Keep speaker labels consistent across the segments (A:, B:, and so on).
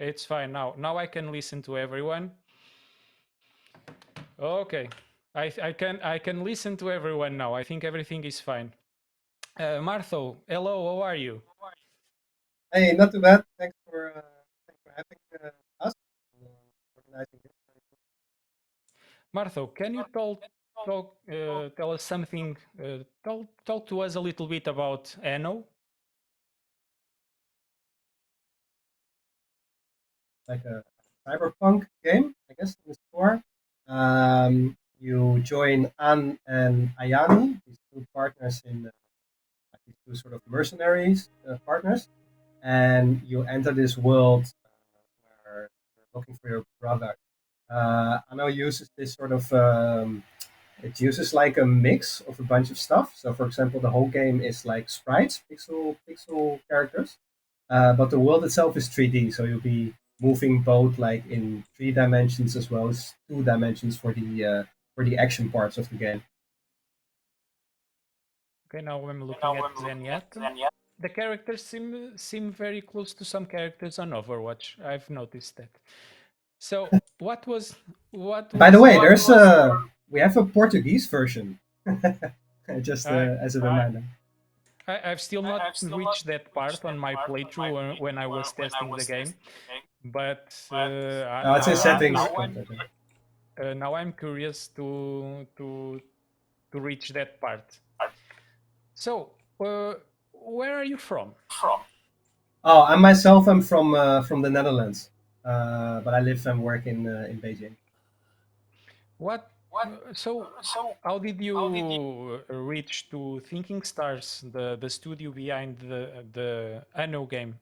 A: It's fine now. Now I can listen to everyone. Okay, I can listen to everyone now. I think everything is fine. Martho, hello. How are you?
B: Hey, not too bad. Thanks for having us. Organizing this.
A: Martho, can you tell us something? Talk to us a little bit about ANNO.
B: Like a cyberpunk game, I guess, in the store. You join Anne and Ayani, these two partners in like these two sort of mercenaries partners, and you enter this world where you're looking for your brother. Anno uses this sort of it uses like a mix of a bunch of stuff. So, for example, the whole game is like sprites, pixel characters, but the world itself is 3D. So you'll be moving both like in 3 dimensions as well as 2 dimensions for the action parts of the game.
A: Okay, now I'm looking at Zenyatta. The characters seem very close to some characters on Overwatch. I've noticed that. So
B: By the way,
A: what
B: there's
A: was
B: a we have a Portuguese version, just
A: I
B: as a reminder.
A: I've still not reached that part on my playthrough when I was testing the game, but
B: No, it's in settings.
A: now I'm curious to reach that part. So, where are you from?
B: Oh, I myself am from the Netherlands, but I live and work in Beijing.
A: What? So, how did you reach to Thinking Stars, the studio behind the Anno game?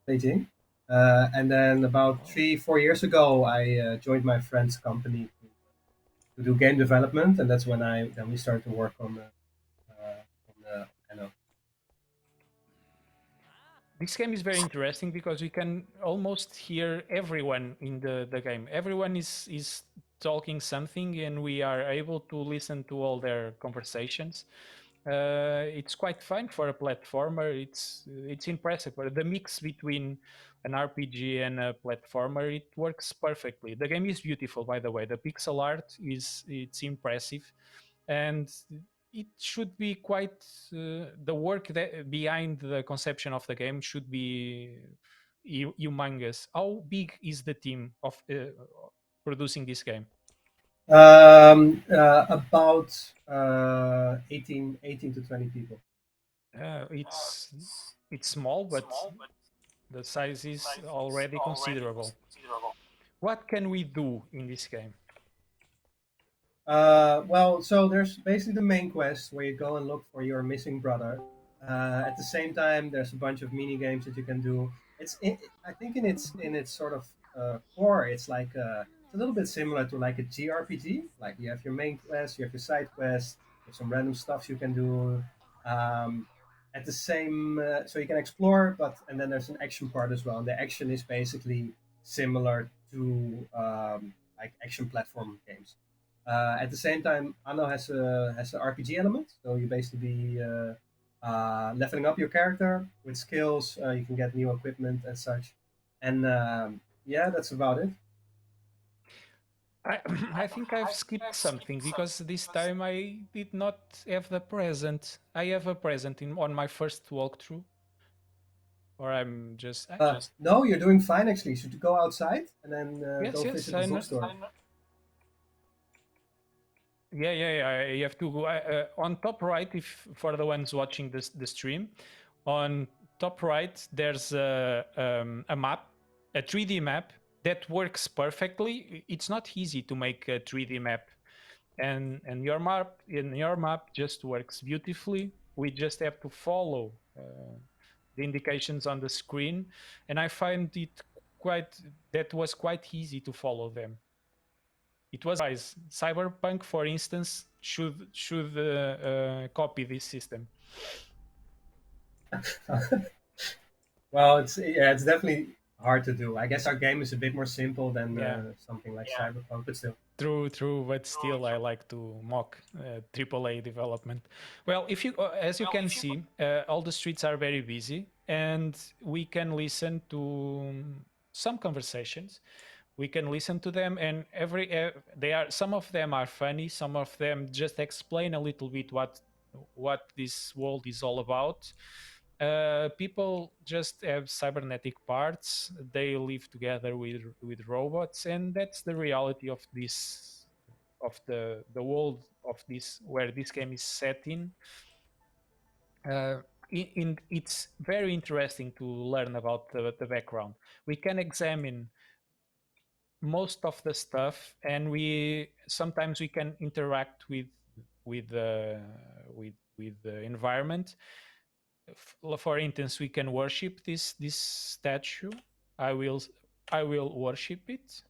B: Beijing, and then about 3 4 years ago, I joined my friend's company to do game development, and that's when I then we started to work on the Anno.
A: This game is very interesting because we can almost hear everyone in the game. Everyone is talking something, and we are able to listen to all their conversations. It's quite fun for a platformer. It's impressive. But the mix between an RPG and a platformer, it works perfectly. The game is beautiful, by the way. The pixel art it's impressive, and it should be quite the work that behind the conception of the game should be humongous. How big is the team of producing this game?
B: About 18 to 20 people.
A: It's small, but the size is already considerable. What can we do in this game?
B: Well, so there's basically the main quest where you go and look for your missing brother. At the same time, there's a bunch of mini games that you can do. I think in its sort of core, it's a little bit similar to like a JRPG. Like you have your main quest, you have your side quest, you have some random stuff you can do. Um, at the same, so you can explore, but and then there's an action part as well. And the action is basically similar to like action platform games. At the same time, Anno has an RPG element, so you basically be leveling up your character with skills. You can get new equipment and such, and yeah, that's about it.
A: I, I think I've skipped something because this time I did not have the present. I have a present on my first walkthrough, or I'm just
B: No, you're doing fine actually. You should go outside and then
A: yes,
B: go
A: yes,
B: visit the
A: I know.
B: bookstore.
A: Yeah. You have to go on top right. If for the ones watching the stream, on top right there's a map, a 3D map that works perfectly. It's not easy to make a 3D map, and your map just works beautifully. We just have to follow the indications on the screen, and I find it quite that was quite easy to follow them. It was nice. Cyberpunk, for instance, should copy this system.
B: Well, it's definitely hard to do. I guess our game is a bit more simple than
A: Yeah,
B: something like Cyberpunk, but still.
A: true, but still, I like to mock AAA development. Well, if you, as you can see, all the streets are very busy. and we can listen to some conversations. We can listen to them, and they are, some of them are funny, some of them just explain a little bit what this world is all about. People just have cybernetic parts, they live together with robots, and that's the reality of this, of the world of this, where this game is set in. uh, it's very interesting to learn about the background. We can examine most of the stuff, and we sometimes we can interact with uh, with the environment. For instance, we can worship this statue. i will I will worship it,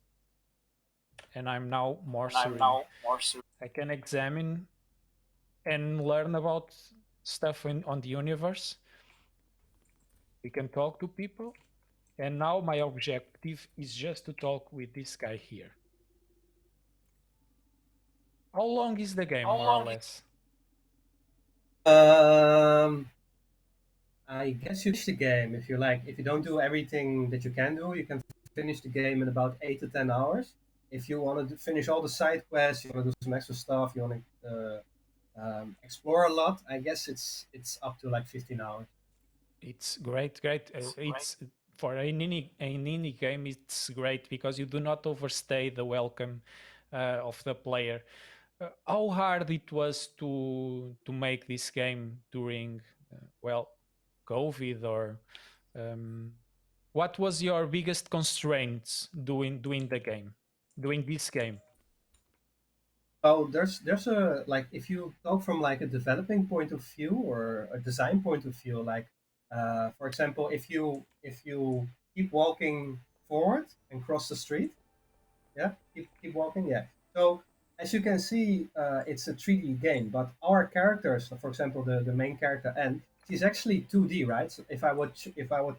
A: and I'm now more serene. I can examine and learn about stuff on the universe. We can talk to people, and now my objective is just to talk with this guy here. How long is the game, more or less?
B: Um, I guess you finish the game if you like. If you don't do everything that you can do, you can finish the game in about 8 to 10 hours. If you want to finish all the side quests, you want to do some extra stuff, you want to explore a lot. I guess it's up to like 15 hours.
A: It's great, great. It's for an indie game. It's great because you do not overstay the welcome of the player. How hard it was to make this game during well, COVID, or um, what was your biggest constraints doing the game, doing this game?
B: Oh, there's a like if you talk from like a developing point of view or a design point of view, like for example, if you keep walking forward and cross the street, yeah, keep walking, yeah. So as you can see, it's a 3D game, but our characters, for example, the main character N, she's actually 2D, right? So if I would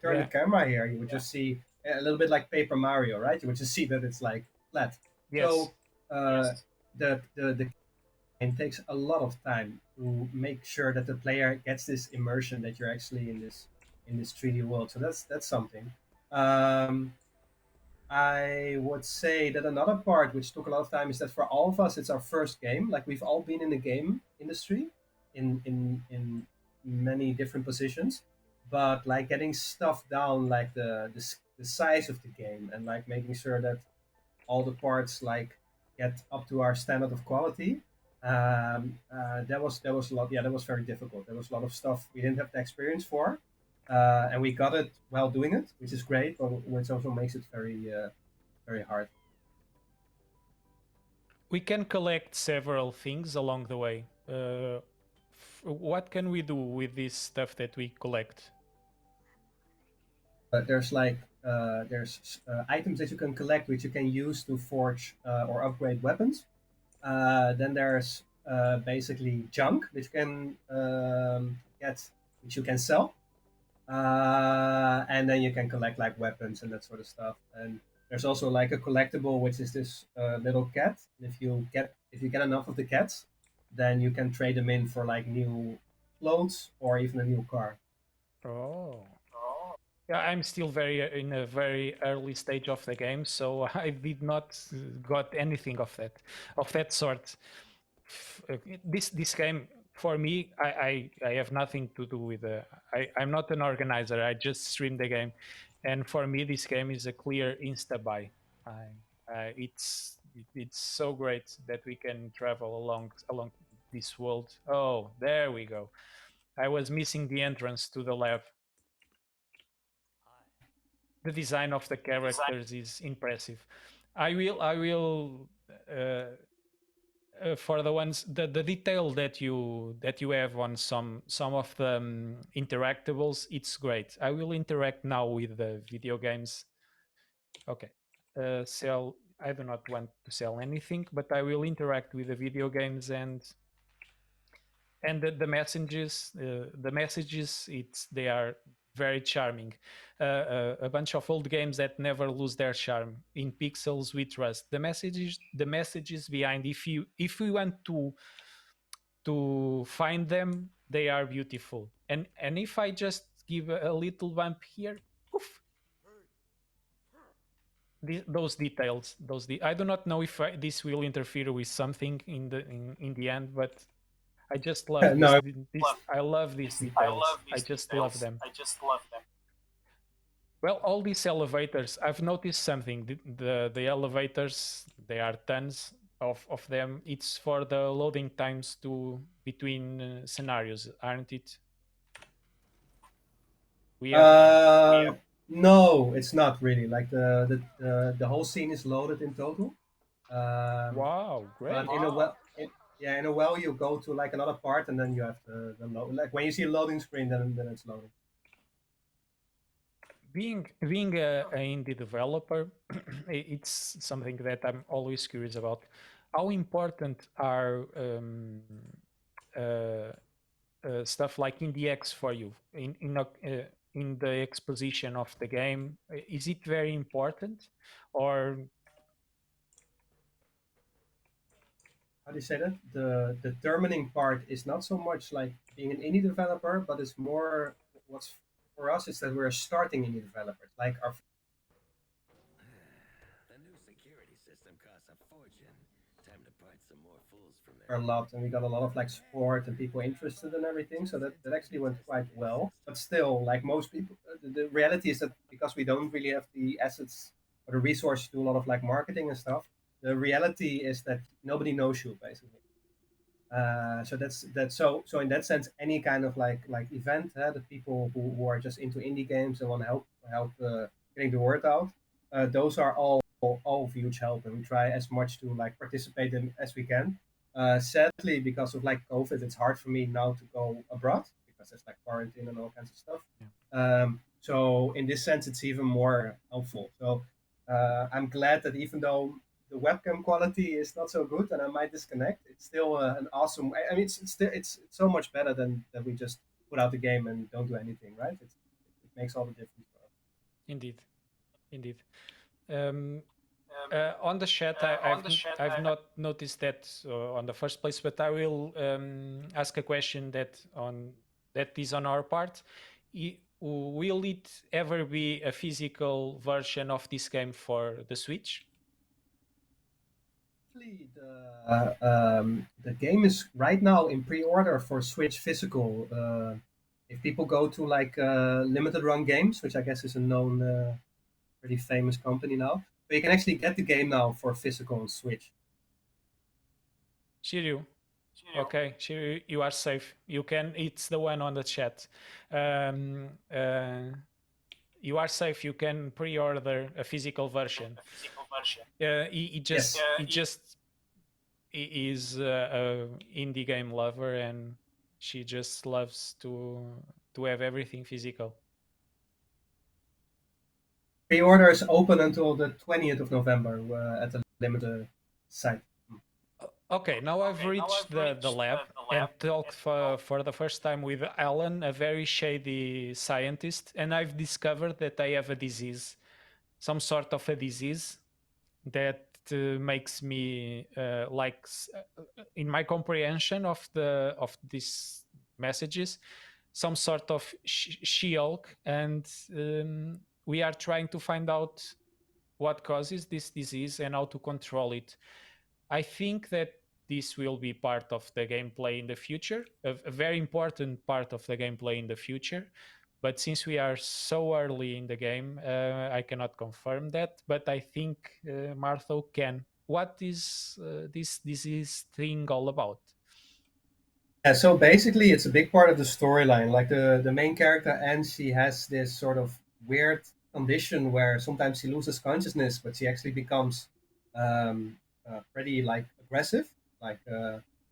B: turn the
A: Yeah.
B: camera here, you would just see a little bit like Paper Mario, right? You would just see that it's like flat.
A: Yes.
B: So the game takes a lot of time to make sure that the player gets this immersion that you're actually in this 3D world. So that's something. Um, I would say that another part which took a lot of time is that for all of us, it's our first game. Like we've all been in the game industry in many different positions, but like getting stuff down, like the size of the game, and like making sure that all the parts like get up to our standard of quality. That was a lot. Yeah, that was very difficult. There was a lot of stuff we didn't have the experience for, and we got it while doing it, which is great, but which also makes it very hard.
A: We can collect several things along the way. What can we do with this stuff that we collect?
B: But there's items that you can collect, which you can use to forge or upgrade weapons. Then there's basically junk that you can get, which you can sell. And then you can collect like weapons and that sort of stuff. And there's also like a collectible, which is this little cat. And if you get enough of the cats, then you can trade them in for like new clothes or even a new car.
A: Oh. Yeah, I'm still very in a very early stage of the game, so I did not got anything of that sort. This game for me, I have nothing to do with I'm not an organizer. I just stream the game, and for me, this game is a clear insta buy. It's so great that we can travel along this world. Oh, there we go. I was missing the entrance to the lab. The design of the characters is impressive. I will for the ones, the detail that you have on some of the interactables, it's great. I will interact now with the video games. Okay. Sell, I do not want to sell anything, but I will interact with the video games, and the messages, they are very charming. A bunch of old games that never lose their charm. In Pixels we trust. The messages behind, if we want to find them, they are beautiful. And if I just give a little bump here. Oof. Those details, I do not know if this will interfere with something in the end, but I just love
B: No,
A: I love these details. I just love them. Well, all these elevators, I've noticed something. The elevators, there are tons of them. It's for the loading times to between scenarios, aren't it? We have
B: no, it's not really. Like the whole scene is loaded in total. Um,
A: wow,
B: but
A: great.
B: yeah, in a well you go to like another part and then you have the load. Like when you see a loading screen, then it's loading.
A: Being a indie developer, it's something that I'm always curious about. How important are uh, stuff like IndieX for you in the exposition of the game? Is it very important, or
B: How do you say that? The determining part is not so much like being an indie developer, but it's more what's for us is that we're starting indie developers. Like our
C: The new security system costs a fortune. Time to part some more fools from
B: a
C: their
B: lot, and we got a lot of like support and people interested in everything. So that actually went quite well. But still, like most people, the reality is that because we don't really have the assets or the resources to do a lot of like marketing and stuff, the reality is that nobody knows you basically. So so in that sense, any kind of like event, the people who are just into indie games and want to help getting the word out, those are all of huge help, and we try as much to like participate in as we can. Sadly, because of like COVID, it's hard for me now to go abroad because there's like quarantine and all kinds of stuff.
A: yeah.
B: So in this sense, it's even more helpful. So I'm glad that even though the webcam quality is not so good and I might disconnect, it's still an awesome. I mean, it's still it's so much better than that we just put out the game and don't do anything, right? It makes all the difference for us.
A: Indeed, indeed. Um, on the chat, I've not noticed that on the first place, but I will ask a question that is on our part. Will it ever be a physical version of this game for the Switch?
B: Actually, the game is right now in pre-order for Switch physical. If people go to like Limited Run Games, which I guess is a known, pretty famous company now, so you can actually get the game now for physical on Switch.
A: Shiryu, okay, Shiryu, you are safe. You can. It's the one on the chat. Um, uh, you are safe. You can pre-order a physical version. He just
B: Yes.
A: he is a indie game lover, and she just loves to have everything physical.
B: Pre-order is open until the 20th of November at the Limited site.
A: Okay, now I've reached the lab and talked for the first time with Alan, a very shady scientist, and I've discovered that I have a disease, some sort of a disease that makes me in my comprehension of these messages, some sort of She-Hulk, and we are trying to find out what causes this disease and how to control it. I think that this will be part of the gameplay in the future, a very important part of the gameplay in the future. But since we are so early in the game, I cannot confirm that. But I think Martho can. What is this disease thing all about?
B: Yeah, so basically, it's a big part of the storyline. Like the main character, and she has this sort of weird condition where sometimes she loses consciousness, but she actually becomes pretty like aggressive. Like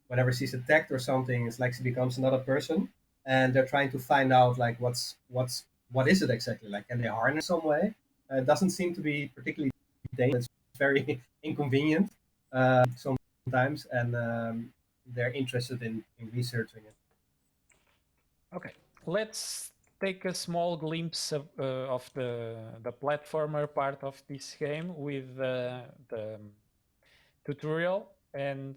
B: whenever she's attacked or something, it's like she becomes another person, and they're trying to find out like what is it exactly? Like, can they harm in some way? It doesn't seem to be particularly dangerous. It's very inconvenient sometimes, and they're interested in researching it.
A: Okay, let's take a small glimpse of the platformer part of this game with the tutorial, and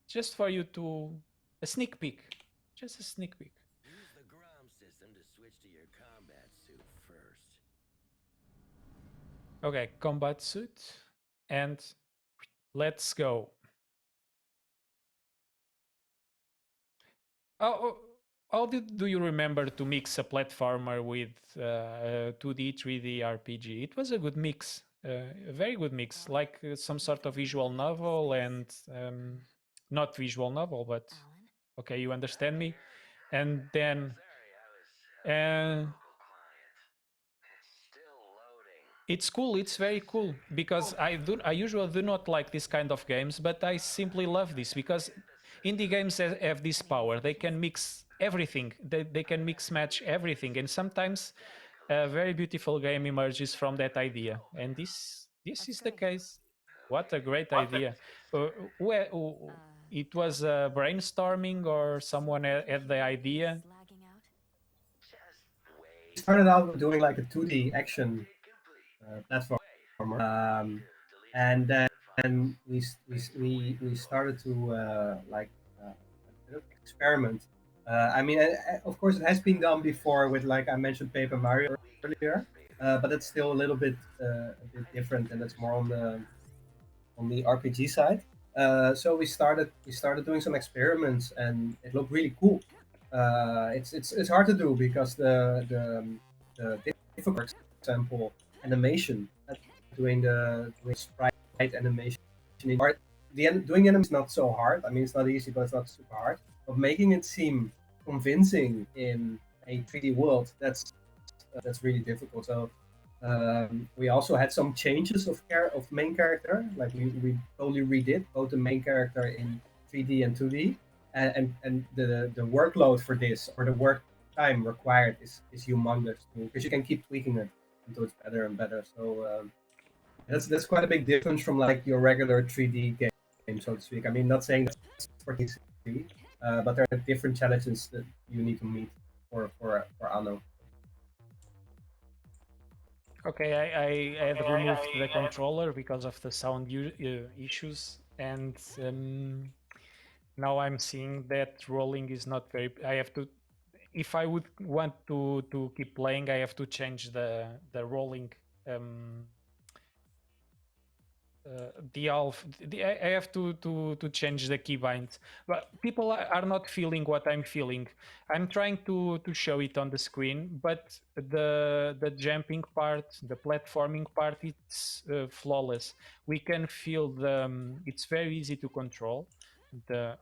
A: just for you to a sneak peek, just a sneak peek.
C: Use the Grom system to switch combat suit first.
A: Okay, combat suit, and let's go. Oh, how do you remember to mix a platformer with 2D, 3D RPG? It was a good mix, a very good mix, like some sort of visual novel and not visual novel, but okay, you understand me. And then it's cool. It's very cool because I usually do not like this kind of games, but I simply love this because indie games have this power. They can mix everything. They can mix match everything, and sometimes a very beautiful game emerges from that idea. And this is the case. What a great idea! Where it was brainstorming or someone had the idea.
B: We started out with doing like a 2D action platformer, and then we started to a bit of experiment. I mean, of course, it has been done before with, like I mentioned, Paper Mario earlier, but it's still a bit different, and it's more on the RPG side. So we started doing some experiments, and it looked really cool. It's hard to do because the difficult, for example, animation, doing sprite animation in art. Doing animation is not so hard. I mean, it's not easy, but it's not super hard. But making it seem convincing in a 3D world, that's really difficult. So we also had some changes of main character. Like we totally redid both the main character in 3D and 2D, and the workload for this, or the work time required, is humongous because you can keep tweaking it until it's better and better. So that's quite a big difference from like your regular 3D game, so to speak. I mean, not saying that's for easy, but there are different challenges that you need to meet for Anno.
A: Okay, I had removed the controller because of the sound issues, and now I'm seeing that rolling is not very. I have to, if I would want to keep playing, I have to change the rolling. I have to change the keybinds, but people are not feeling what I'm feeling. I'm trying to show it on the screen, but the jumping part, the platforming part, it's flawless. We can feel it's very easy to control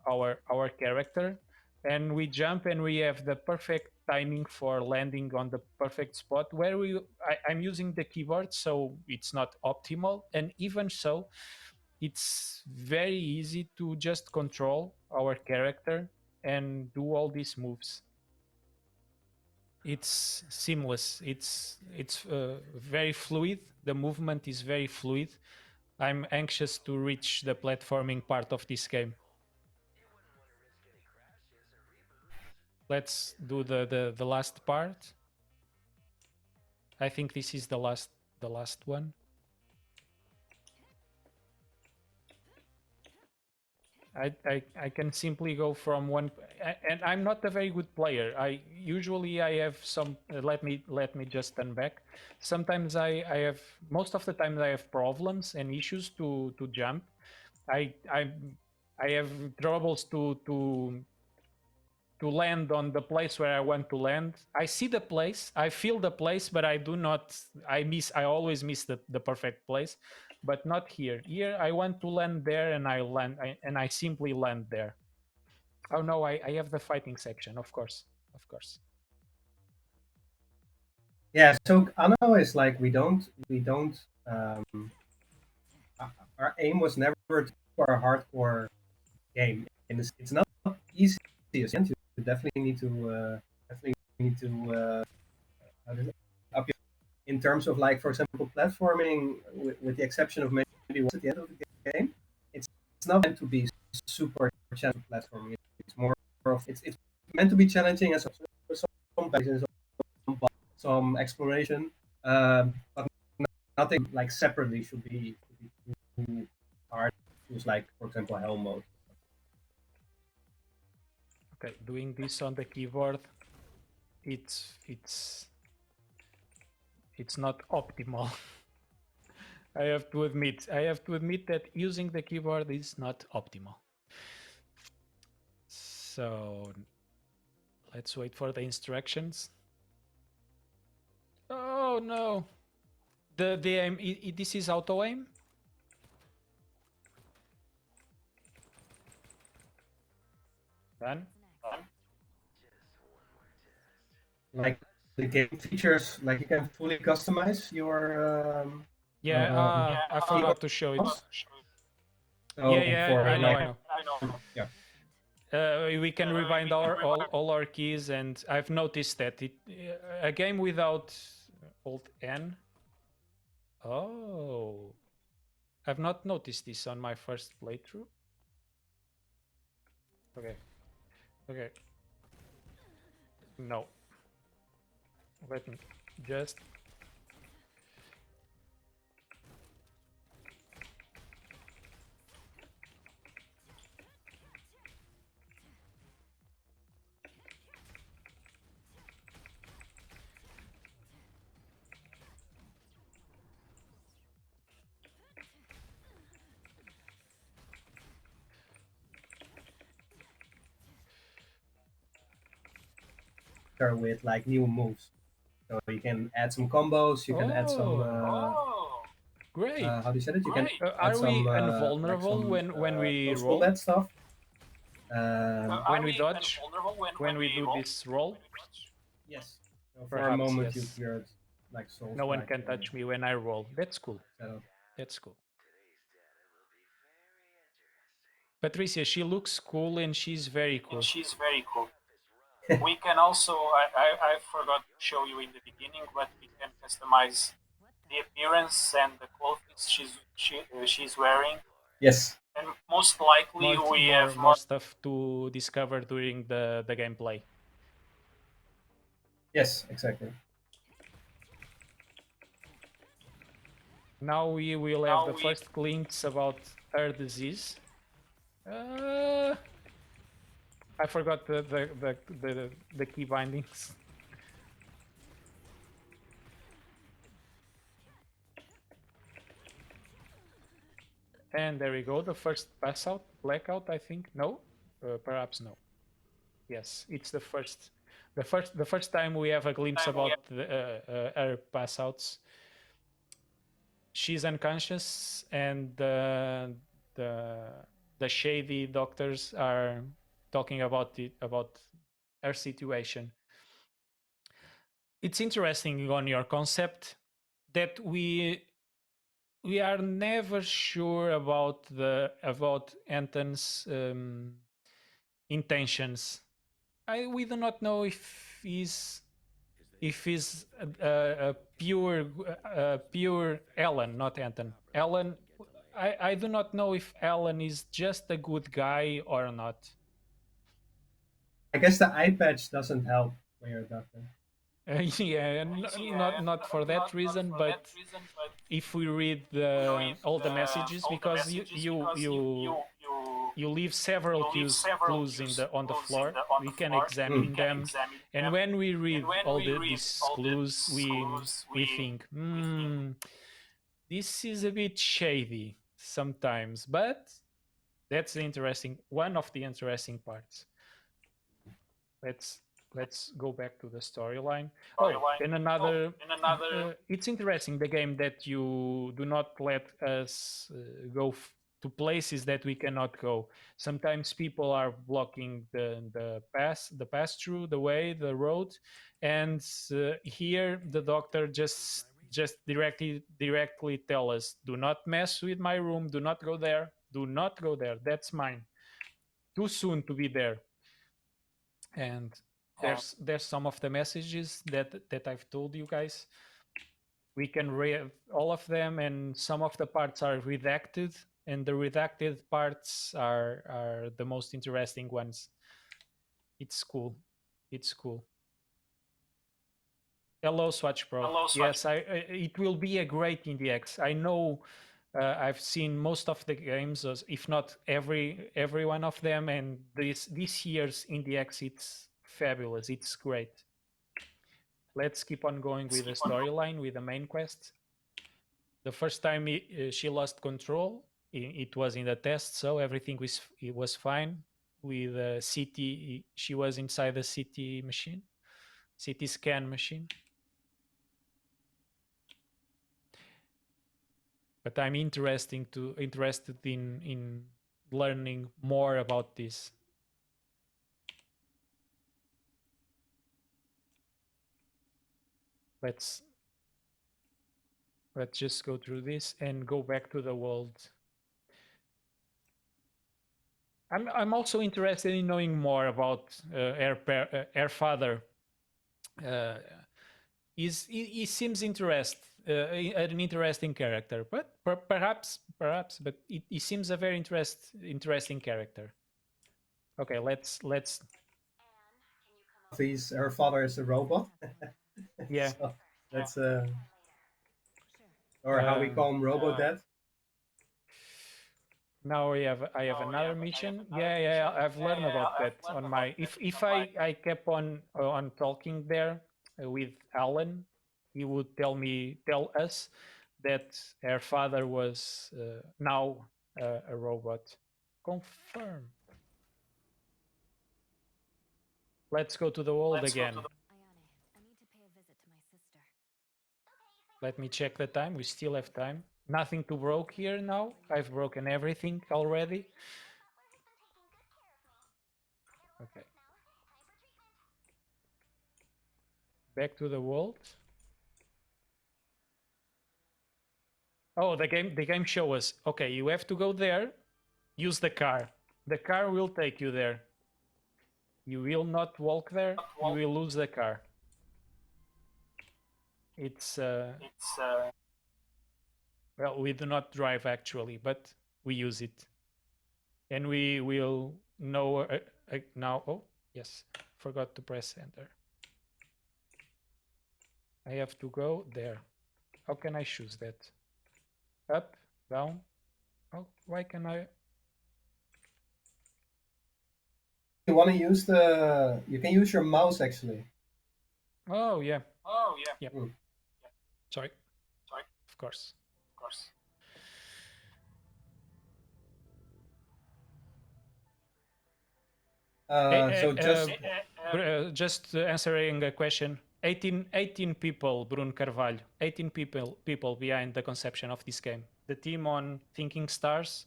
A: our character, and we jump and we have the perfect timing for landing on the perfect spot where I'm using the keyboard, so it's not optimal, and even so it's very easy to just control our character and do all these moves. It's seamless. It's very fluid. The movement is very fluid. I'm anxious to reach the platforming part of this game. Let's do the last part. I think this is the last one. I can simply go from one, and I'm not a very good player. I usually I have some. Let me just turn back. Sometimes I have, most of the time I have problems and issues to jump. I have troubles to land on the place where I want to land. I see the place, I feel the place, but I do not. I always miss the perfect place, but not here. Here I want to land there, and I land, and I simply land there. Oh no, I have the fighting section, of course, of course.
B: Yeah, so Anno is like we don't our aim was never to for a hardcore game. And it's not easy. You definitely need to how does it- up your, in terms of, like, for example, platforming, with the exception of maybe once at the end of the game. It's not meant to be super challenging platforming. It's more of it's meant to be challenging as some bases, some exploration, but nothing like separately should be too hard. Just like, for example, hell mode.
A: Okay, doing this on the keyboard, it's It's not optimal. I have to admit that using the keyboard is not optimal. So let's wait for the instructions. Oh no! The aim. This is auto aim. Done.
B: Like the game features, like you can fully customize your.
A: Yeah, I forgot to show it.
B: So
A: Yeah,
B: for,
A: I know,
B: like,
A: I know.
B: Yeah.
A: We can rewind all our keys, and I've noticed that a game without Alt N. Oh, I've not noticed this on my first playthrough. Okay. No. Let me just.
B: With like new moves. So you can add some combos. You can add some.
A: Great.
B: How do you say it? You can add
A: Are we
B: some
A: invulnerable
B: like
A: when we
B: close
A: roll?
B: combat stuff.
A: When we dodge? When we do this roll?
B: Yes. So for
A: Perhaps,
B: a moment
A: yes.
B: you're like soul.
A: No one can touch me when I roll. That's cool. That's cool. Patricia, she looks cool and she's very cool.
D: We can also, I forgot to show you in the beginning, but we can customize the appearance and the clothes she's wearing.
B: Yes.
D: And most likely we have
A: more stuff to discover during the gameplay.
B: Yes, exactly.
A: Now we will have the first glimpse about her disease. I forgot the key bindings. And there we go, the first pass out, blackout, I think. No, perhaps no. Yes, it's the first time we have a glimpse about her pass outs. She's unconscious, and the shady doctors are talking about her situation. It's interesting on your concept that we are never sure about Anton's intentions. We do not know if he's a pure Alan, not Anton. Alan, I do not know if Alan is just a good guy or not.
B: I guess the eye patch doesn't help when you're a doctor.
A: Yeah, not for that reason, but if we read all the messages, because you leave several clues on the floor, we can examine them, and when we read all these clues, we think, this is a bit shady sometimes, but that's one of the interesting parts. Let's go back to the storyline. And another, it's interesting, the game, that you do not let us go to places that we cannot go. Sometimes people are blocking the pass through the way, the road, and here the doctor just directly tell us, do not mess with my room, do not go there, that's mine, too soon to be there. And there's some of the messages that I've told you guys. We can read all of them, and some of the parts are redacted, and the redacted parts are the most interesting ones. It's cool. Hello, Swatch Pro. Yes, it will be a great IndieX. I know. I've seen most of the games, if not every one of them, and this year's IndieX, it's fabulous. It's great. let's keep on going with the storyline, with the main quest. The first time she lost control, it was in the test, so everything was fine. With the CT, she was inside the CT machine, CT scan machine. But I'm interested in learning more about this. Let's just go through this and go back to the world. I'm also interested in knowing more about her father. He seems an interesting character, but perhaps, but he seems a very interesting character. Okay, let's.
B: Her father is a robot.
A: Yeah.
B: So that's or how we call him, Robo Dad.
A: Now I have another mission. Yeah, I've learned about that on my. If I kept on talking there with Alan, he would tell us that her father was now a robot. Confirm. Let's go to the world again. Let me check the time. We still have time. Nothing to broke here now. I've broken everything already. Okay. Back to the world. Oh, the game show us. Okay, you have to go there. Use the car. The car will take you there. You will not walk there. You will lose the car. It's well, we do not drive actually, but we use it, and we will know now. Oh, yes, forgot to press enter. I have to go there. How can I choose that? Up, down. Oh, why can I?
B: You want to use the? You can use your mouse actually.
A: Oh yeah. Yeah.
B: Mm.
A: Sorry. Of course.
B: So
A: just answering a question. 18 people, Bruno Carvalho. 18 people behind the conception of this game. The team on Thinkingstar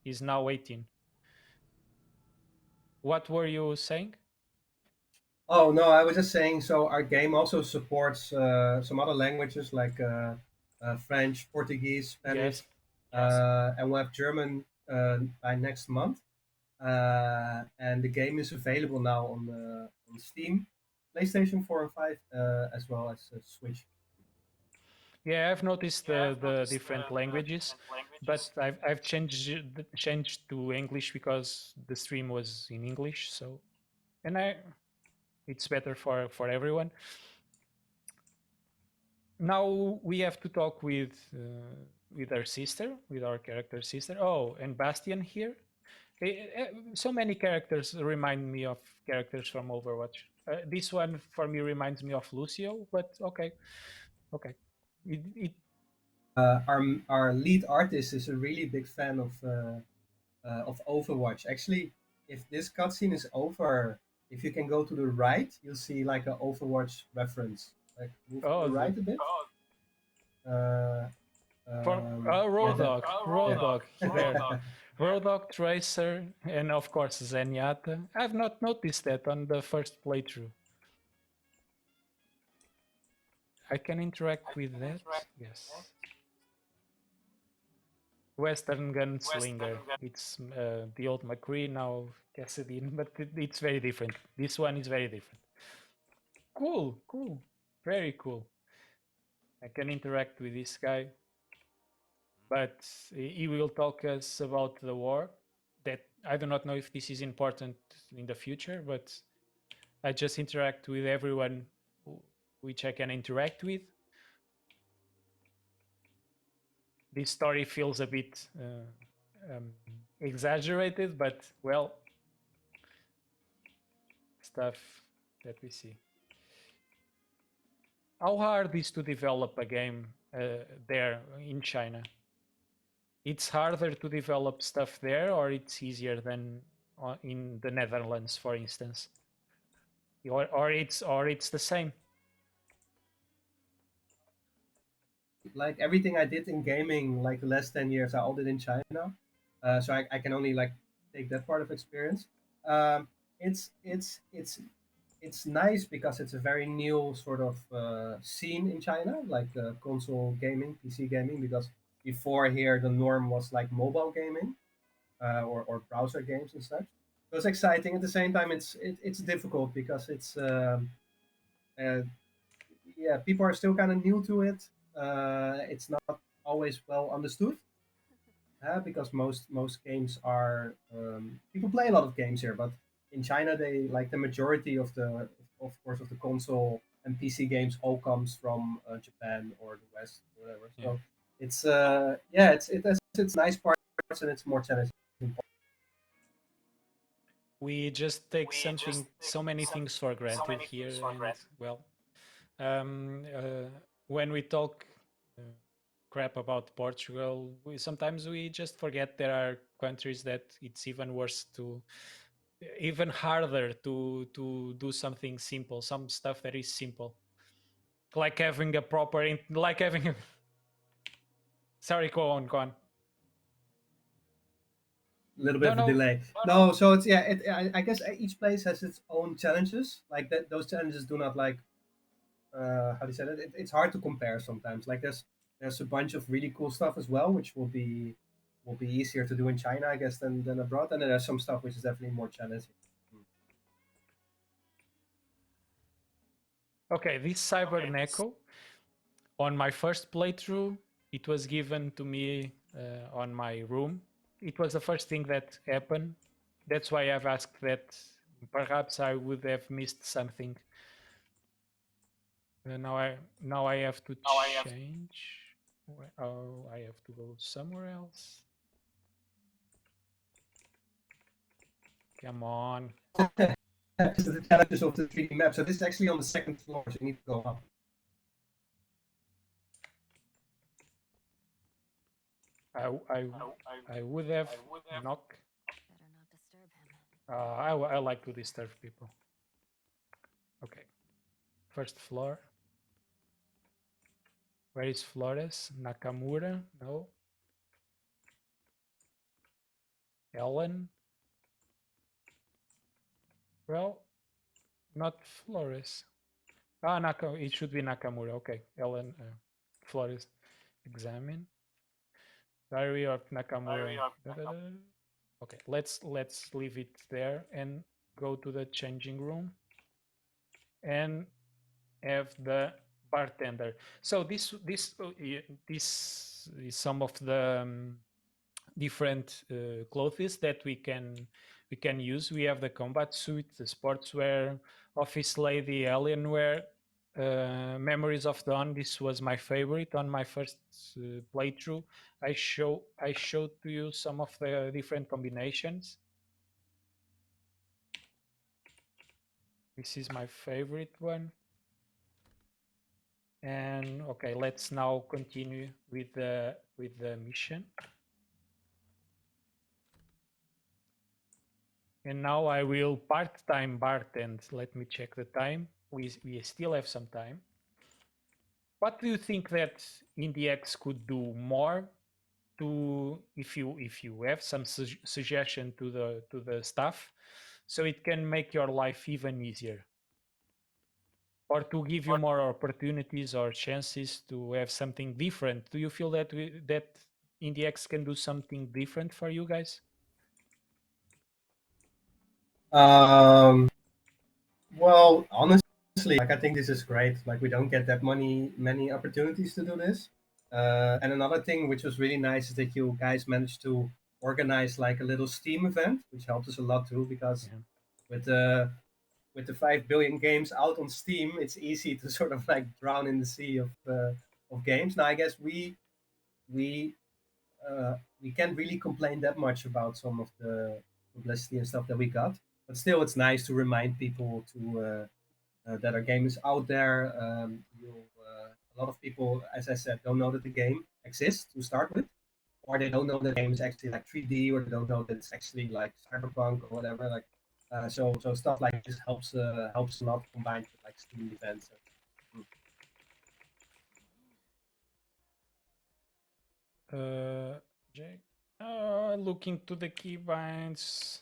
A: is now 18. What were you saying?
B: Oh no, I was just saying. So our game also supports some other languages like French, Portuguese, Spanish, and we'll have German by next month. And the game is available now on Steam, PlayStation 4 and 5, as well as Switch.
A: Yeah, I've noticed the different languages, but I've changed to English because the stream was in English. So, and it's better for everyone. Now we have to talk with our sister, with our character sister. Oh, and Bastian here. So many characters remind me of characters from Overwatch. This one for me reminds me of Lucio, but okay.
B: Our lead artist is a really big fan of Overwatch. Actually, if this cutscene is over, if you can go to the right, you'll see like an Overwatch reference. Like move to the right a bit.
A: Roadhog, there. Roadhog, Tracer, and of course Zenyatta. I've not noticed that on the first playthrough. I can interact with that. Yes. Western Gunslinger. It's the old McCree, now Cassidy, but it's very different. This one is very different. Cool. Very cool. I can interact with this guy. But he will talk us about the war. That I do not know if this is important in the future, but I just interact with everyone which I can interact with. This story feels a bit exaggerated, but well, stuff that we see. how hard is to develop a game there in China? It's harder to develop stuff there, or it's easier than in the Netherlands, for instance, or it's the same.
B: Like everything I did in gaming, like the last 10 years, I all did in China. So I can only like take that part of experience. Um, it's it's it's it's nice because it's a very new sort of scene in China, like console gaming, PC gaming. Because before here, the norm was like mobile gaming or browser games and such. So it's exciting. At the same time, it's difficult because uh, yeah, people are still kind of new to it. It's not always well understood because most games are people play a lot of games here, but in China they like the majority of the of course of the console and PC games all comes from Japan or the West or whatever.
A: Yeah.
B: So it's yeah, it has its nice parts and it's more challenging.
A: We just take so many things for granted here, and well, when we talk crap about Portugal, sometimes we just forget there are countries that it's even worse to, even harder to do something simple, some stuff that is simple, like having a proper, like having a, sorry, go on, go on.
B: A little bit of a delay. No, so it's yeah. I guess each place has its own challenges. Like that, those challenges do not like how do you say that? It's hard to compare sometimes. Like there's a bunch of really cool stuff as well, which will be easier to do in China, I guess, than abroad. And then there's some stuff which is definitely more challenging.
A: Okay, this cyberpunk, on my first playthrough, it was given to me on my room. It was the first thing that happened. That's why I've asked that. Perhaps I would have missed something. Now I have to change. Oh, I have to go somewhere else. Come on.
B: This is the challenges of the 3D map. So this is actually on the second floor, so you need to go up.
A: I would have knock. I like to disturb people. Okay. First floor. Where is Flores? Nakamura? No. Ellen? Well, not Flores. Ah, it should be Nakamura. Okay. Ellen, Flores. Examine. Diary of Nakamura. Okay, let's leave it there and go to the changing room and have the bartender. So this is some of the different clothes that we can use. We have the combat suit, the sportswear, office lady, alienware, Memories of Dawn. This was my favorite on my first playthrough. I showed to you some of the different combinations. This is my favorite one. And okay, let's now continue with the mission. And now I will part-time bartend. Let me check the time. We still have some time. What do you think that IndieX could do more to, if you have some suggestion to the staff, so it can make your life even easier, or to give you more opportunities or chances to have something different? Do you feel that that IndieX can do something different for you guys?
B: Well, honestly, like I think this is great. Like we don't get that many opportunities to do this. And another thing which was really nice is that you guys managed to organize like a little Steam event, which helped us a lot too. Because
A: Yeah.
B: with the 5 billion games out on Steam, it's easy to sort of like drown in the sea of games. Now I guess we we can't really complain that much about some of the publicity and stuff that we got, but still it's nice to remind people to that our game is out there. people, as I said, don't know that the game exists to start with, or they don't know that the game is actually like 3D, or they don't know that it's actually like cyberpunk or whatever. Like, so stuff like this helps a lot combined with like Steam events.
A: J. Looking to the keybinds.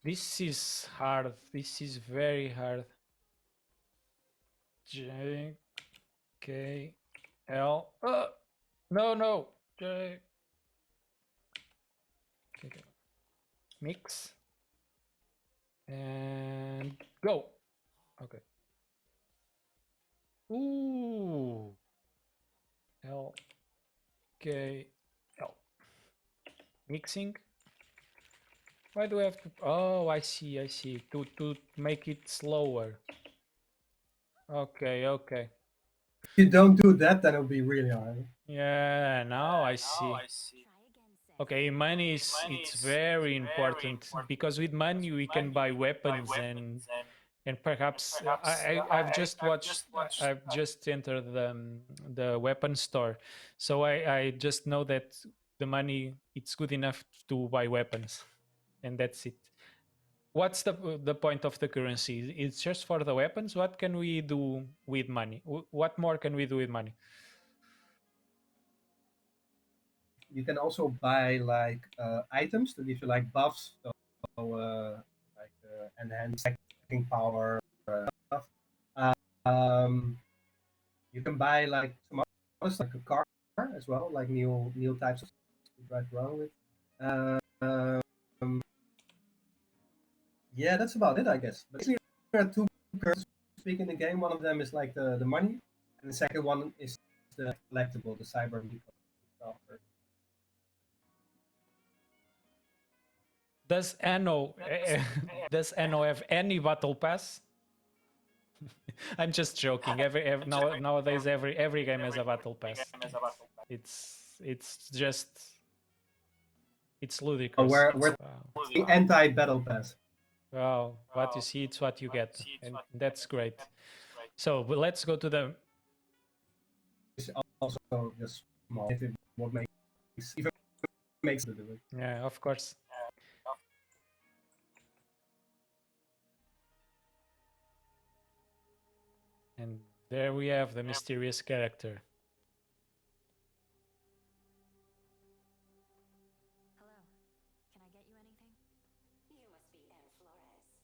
A: This is hard. This is very hard. J, K, L. No. J. Okay. Mix. And go. Okay. Ooh. L, K, L. Mixing. Why do I have to? Oh, I see. To make it slower. Okay.
B: If you don't do that, then it'll be really hard.
A: Yeah, now I see. Okay, money is it's very important because with money we can buy weapons and perhaps I've just watched I've just entered the weapon store, so I just know that the money it's good enough to buy weapons, and that's it. What's the point of the currency? It's just for the weapons. What can we do with money? What more can we do with money?
B: You can also buy like items to give you like buffs, so like enhanced stacking power stuff. Um, you can buy like some other stuff, like a car as well, like new types of stuff to drive around with. Um, yeah, that's about it, I guess. But basically, there are two currencies speak in the game. One of them is like the money, and the second one is the collectible, the cyber stuff.
A: Does Anno does Anno have any battle pass? I'm just joking. Nowadays every game has a battle pass. It's just it's ludicrous.
B: We're the anti-battle pass.
A: Wow, what you see, it's what you get, and that's great. So let's go to the.
B: It's also just small. What makes it do it.
A: Yeah, of course. And there we have the mysterious character.
E: Hello. Can I get you anything?
F: You must be Anne Flores.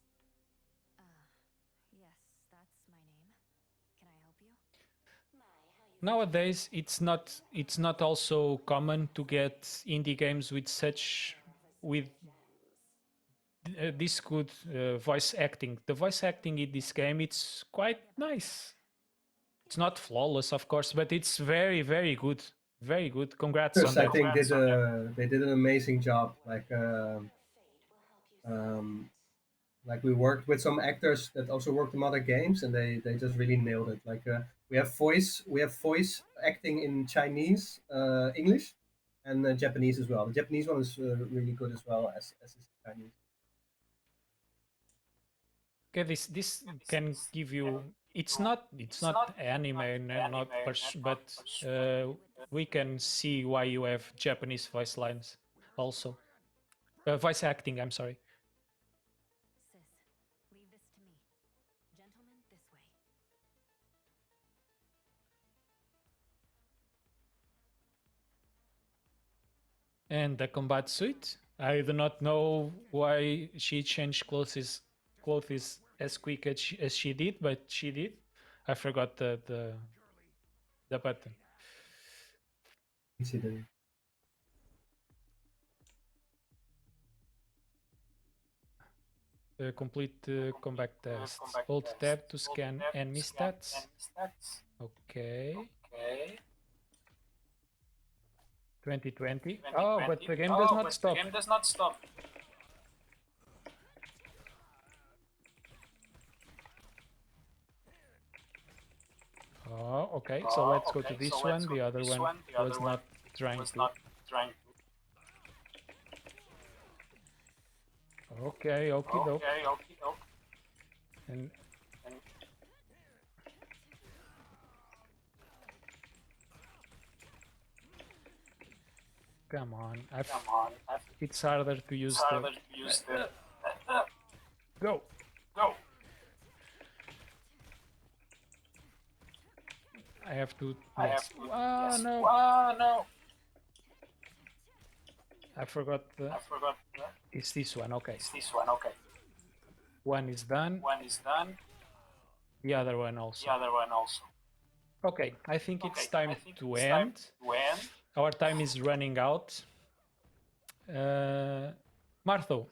E: Yes, that's my name. Can I help you?
A: Nowadays, it's not also common to get indie games with this good voice acting. The voice acting in this game, it's quite nice. It's not flawless, of course, but it's very, very good. Very good. Congrats on
B: I
A: that.
B: think they did an amazing job. Like we worked with some actors that also worked in other games, and they just really nailed it. Like we have voice acting in Chinese, English, and Japanese as well. The Japanese one is really good as well as is the Chinese.
A: Okay, this can give you. It's not anime and not but we can see why you have Japanese voice lines also. Voice acting. I'm sorry.
E: Sis, leave this to me. Gentlemen, this way.
A: And the combat suit. I do not know why she changed clothes as quick as she did, but she did. I forgot the button.
B: Incident.
A: Complete combat test. Hold tab to scan enemy stats. Okay. 2020. Oh, but the game does not stop. Oh, okay. So let's go to this one. The other one was not trying to. Okay, okie doke. And Come on. It's harder to use the... Go. I have to... Yes. No.
D: No.
A: I forgot the... It's this one, okay.
D: This one, okay.
A: One is done. The other one also. Okay, I think it's time to end. Our time is running out. Martho,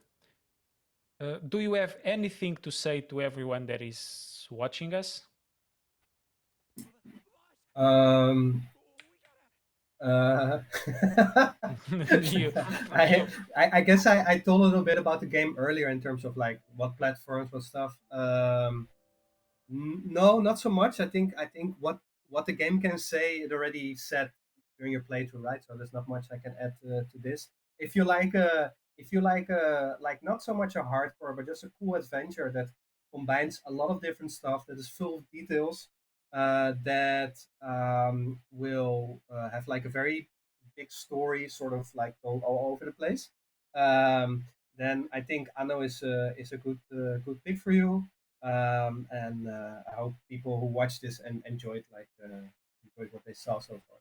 A: do you have anything to say to everyone that is watching us?
B: I guess I told a little bit about the game earlier in terms of like what platforms, what stuff. No, not so much. I think what the game can say, it already said during your playthrough, right? So there's not much I can add to this. If you like like not so much a hardcore, but just a cool adventure that combines a lot of different stuff that is full of details, that will have like a very big story, sort of like all over the place. Then I think Anno is a good pick for you. And I hope people who watch this and enjoyed what they saw so far.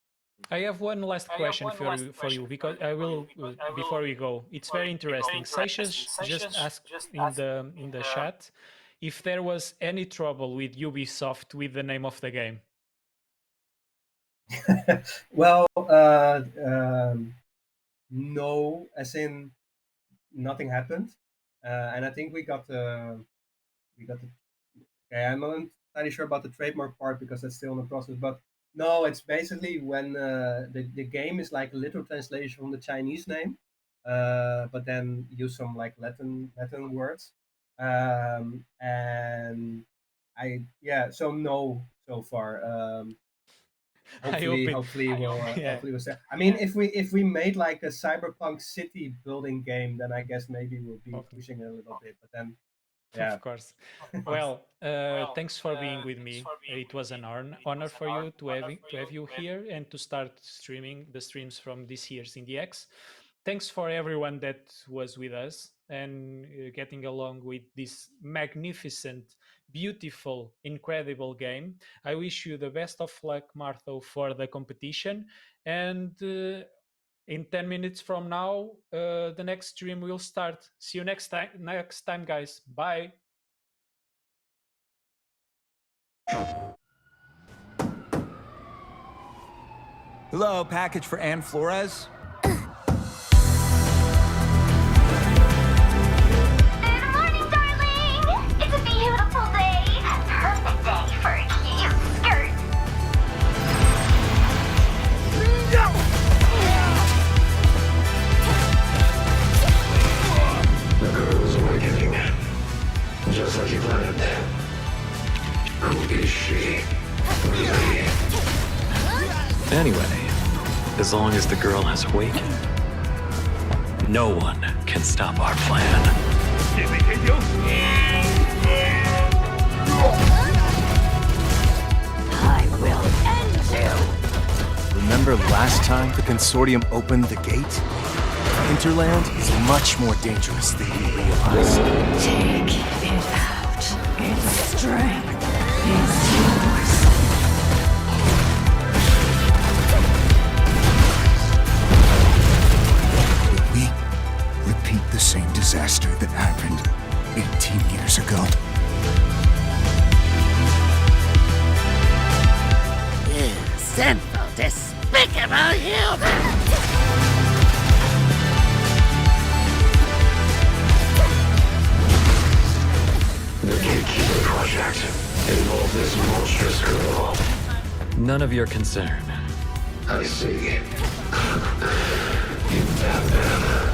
A: I have one last question for you because I will before we go. It's very interesting. Seixas just asked in the chat if there was any trouble with Ubisoft with the name of the game.
B: Well, no, as in nothing happened, and I think we got the. Okay, I'm not entirely sure about the trademark part because that's still in the process. But no, it's basically when the game is like a literal translation from the Chinese name, but then use some like Latin words, and so no so far. Hopefully we'll say. I mean, if we made like a cyberpunk city building game, then I guess maybe we'll be pushing it a little bit. But then, yeah.
A: Of course. Well, thanks for being with me. It was an honor for you to have you here and to start streaming the streams from this year's IndieX. Thanks for everyone that was with us and getting along with this magnificent, beautiful, incredible game. I wish you the best of luck, Martho, for the competition. And in 10 minutes from now, the next stream will start. See you next time, guys. Bye.
G: Hello, package for Ann Flores?
H: Good morning, darling! It's a beautiful day. Perfect day for a cute skirt.
C: The girl's awakening. Just like you planned. Who is she?
I: Anyway, as long as the girl has awakened, no one can stop our plan.
H: I will end you.
J: Remember last time the Consortium opened the gate? Hinterland is much more dangerous than you realize.
H: Take it out. Its strength is yours.
J: Will we repeat the same disaster that happened 18 years ago?
K: You sinful, despicable human!
C: The Gatekeeper Project involved this monstrous girl.
I: None of your concern.
C: I see. You have them.